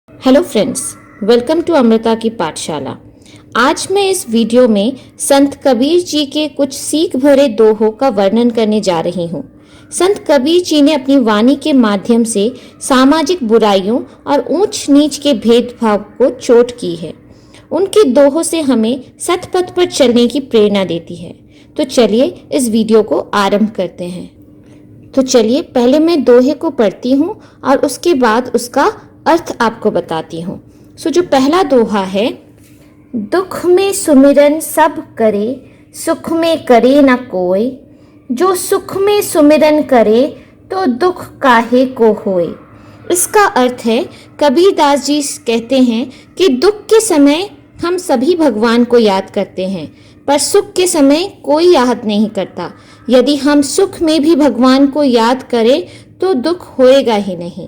Hello friends, welcome to Amrita की पाठशाला। आज मैं इस वीडियो में संत कबीर जी के कुछ सीख भरे दोहों का वर्णन करने जा रही हूँ। संत कबीर जी ने अपनी वाणी के माध्यम से सामाजिक बुराइयों और ऊंच नीच के भेदभाव को चोट की है। उनके दोहों से हमें सतपथ पर चलने की प्रेरणा देती है। तो चलिए इस वीडियो को आरंभ करते हैं। तो चलिए पहले मैं दोहे को पढ़ती हूँ और उसके बाद उसका अर्थ आपको बताती हूँ। जो पहला दोहा है, दुख में सुमिरन सब करे, सुख में करे न कोई। जो सुख में सुमिरन करे, तो दुख काहे को होए। इसका अर्थ है, कबीरदास जी कहते हैं कि दुख के समय हम सभी भगवान को याद करते हैं, पर सुख के समय कोई याद नहीं करता। यदि हम सुख में भी भगवान को याद करें तो दुख होएगा ही नहीं।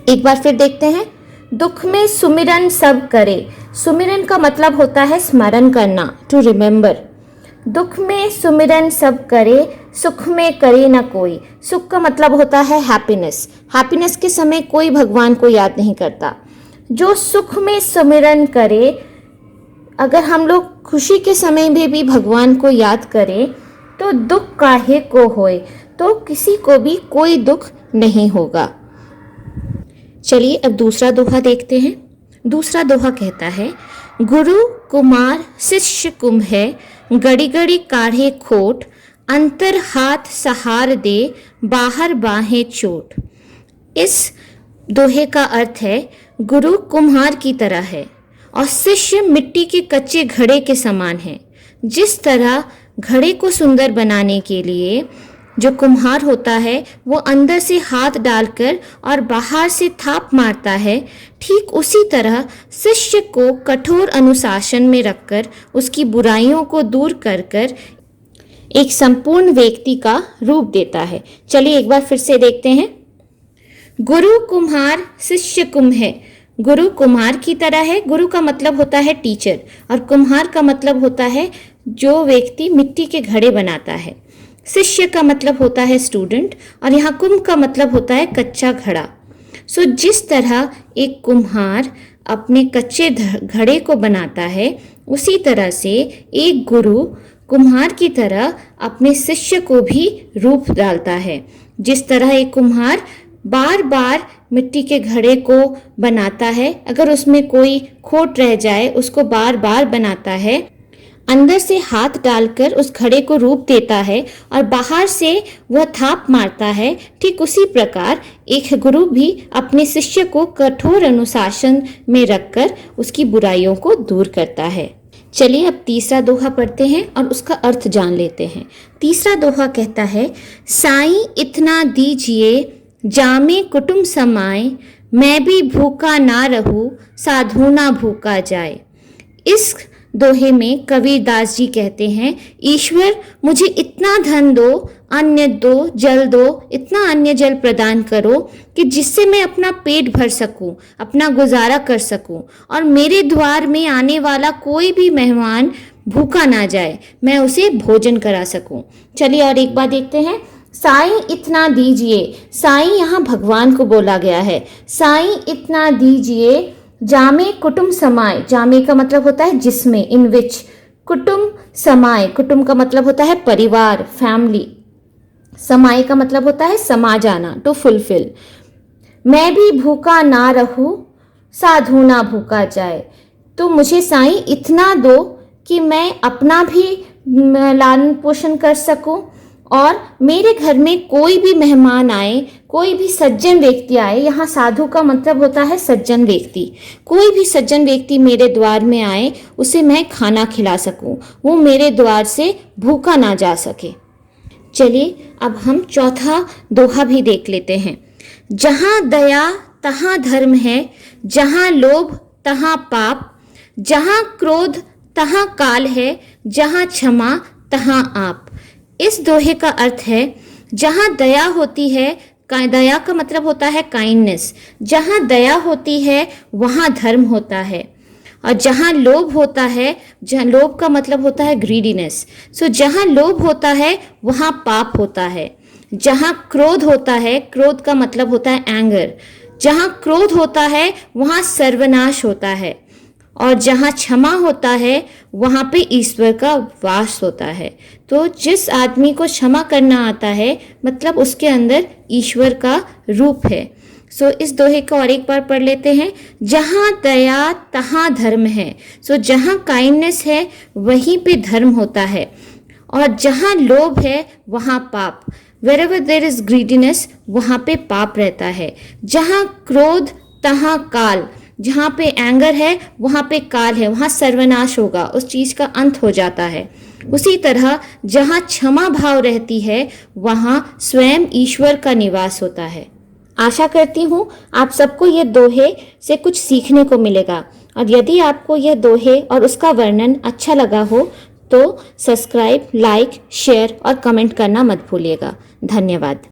एक बार फिर देखते हैं। दुख में सुमिरन सब करे। सुमिरन का मतलब होता है स्मरण करना, टू रिमेंबर। दुख में सुमिरन सब करे, सुख में करे न कोई। सुख का मतलब होता है हैप्पीनेस। हैप्पीनेस के समय कोई भगवान को याद नहीं करता। जो सुख में सुमिरन करे, अगर हम लोग खुशी के समय में भी भगवान को याद करें तो दुख काहे को होए, तो किसी को भी कोई दुख नहीं होगा। चलिए अब दूसरा दोहा देखते हैं। दूसरा दोहा कहता है, गुरु कुमार शिष्य कुंभ है, गड़ी गड़ी काढ़े खोट। अंतर हाथ सहार दे, बाहर बाहें चोट। इस दोहे का अर्थ है, गुरु कुम्हार की तरह है और शिष्य मिट्टी के कच्चे घड़े के समान है। जिस तरह घड़े को सुंदर बनाने के लिए जो कुम्हार होता है वो अंदर से हाथ डालकर और बाहर से थाप मारता है, ठीक उसी तरह शिष्य को कठोर अनुशासन में रखकर उसकी बुराइयों को दूर कर कर एक संपूर्ण व्यक्ति का रूप देता है। चलिए एक बार फिर से देखते हैं। गुरु कुम्हार शिष्य कुंभ है। गुरु कुम्हार की तरह है। गुरु का मतलब होता है टीचर और कुम्हार का मतलब होता है जो व्यक्ति मिट्टी के घड़े बनाता है। शिष्य का मतलब होता है स्टूडेंट और यहाँ कुंभ का मतलब होता है कच्चा घड़ा। जिस तरह एक कुम्हार अपने कच्चे घड़े को बनाता है, उसी तरह से एक गुरु कुम्हार की तरह अपने शिष्य को भी रूप डालता है। जिस तरह एक कुम्हार बार बार मिट्टी के घड़े को बनाता है, अगर उसमें कोई खोट रह जाए उसको बार बार बनाता है, अंदर से हाथ डालकर उस घड़े को रूप देता है और बाहर से वह थाप मारता है, ठीक उसी प्रकार एक गुरु भी अपने शिष्य को कठोर अनुशासन में रखकर उसकी बुराइयों को दूर करता है। चलिए अब तीसरा दोहा पढ़ते हैं और उसका अर्थ जान लेते हैं। तीसरा दोहा कहता है, साईं इतना दीजिए, जामे कुटुंब समाए। मैं भी भूखा ना रहूं, साधु ना भूखा जाए। इस दोहे में कबीरदास जी कहते हैं, ईश्वर मुझे इतना धन दो, अन्न दो, जल दो, इतना अन्न जल प्रदान करो कि जिससे मैं अपना पेट भर सकूं, अपना गुजारा कर सकूं और मेरे द्वार में आने वाला कोई भी मेहमान भूखा ना जाए, मैं उसे भोजन करा सकूं। चलिए और एक बार देखते हैं। साईं इतना दीजिए। साईं यहाँ भगवान को बोला गया है। साईं इतना दीजिए, जामे कुटुंब समाए। जामे का मतलब होता है जिसमें, इन विच। कुटुंब समाए, कुटुंब का मतलब होता है परिवार, फैमिली। समाए का मतलब होता है समा जाना, टू फुलफिल। मैं भी भूखा ना रहूं, साधु ना भूखा जाए। तो मुझे साईं इतना दो कि मैं अपना भी लालन पोषण कर सकूं और मेरे घर में कोई भी मेहमान आए, कोई भी सज्जन व्यक्ति आए, यहाँ साधु का मतलब होता है सज्जन व्यक्ति। कोई भी सज्जन व्यक्ति मेरे द्वार में आए, उसे मैं खाना खिला सकूं, वो मेरे द्वार से भूखा ना जा सके। चलिए अब हम चौथा दोहा भी देख लेते हैं। जहाँ दया तहाँ धर्म है, जहाँ लोभ तहाँ पाप। जहाँ क्रोध तहाँ काल है, जहाँ क्षमा तहाँ आप। इस दोहे का अर्थ है, जहाँ दया होती है, दया का मतलब होता है काइंडनेस। जहाँ दया होती है वहाँ धर्म होता है और जहाँ लोभ होता है, जहाँ लोभ का मतलब होता है ग्रीडीनेस। जहाँ लोभ होता है वहाँ पाप होता है। जहाँ क्रोध होता है, क्रोध का मतलब होता है एंगर, जहाँ क्रोध होता है वहाँ सर्वनाश होता है, और जहाँ क्षमा होता है वहाँ पे ईश्वर का वास होता है। तो जिस आदमी को क्षमा करना आता है मतलब उसके अंदर ईश्वर का रूप है। इस दोहे को और एक बार पढ़ लेते हैं। जहाँ दया तहाँ धर्म है। जहाँ काइंडनेस है वहीं पे धर्म होता है, और जहाँ लोभ है वहाँ पाप। Wherever there is greediness, वहाँ पे पाप रहता है। जहाँ क्रोध तहाँ काल, जहाँ पे एंगर है वहाँ पे काल है, वहाँ सर्वनाश होगा, उस चीज का अंत हो जाता है। उसी तरह जहाँ क्षमा भाव रहती है वहाँ स्वयं ईश्वर का निवास होता है। आशा करती हूँ आप सबको ये दोहे से कुछ सीखने को मिलेगा, और यदि आपको यह दोहे और उसका वर्णन अच्छा लगा हो तो सब्सक्राइब, लाइक, शेयर और कमेंट करना मत भूलिएगा। धन्यवाद।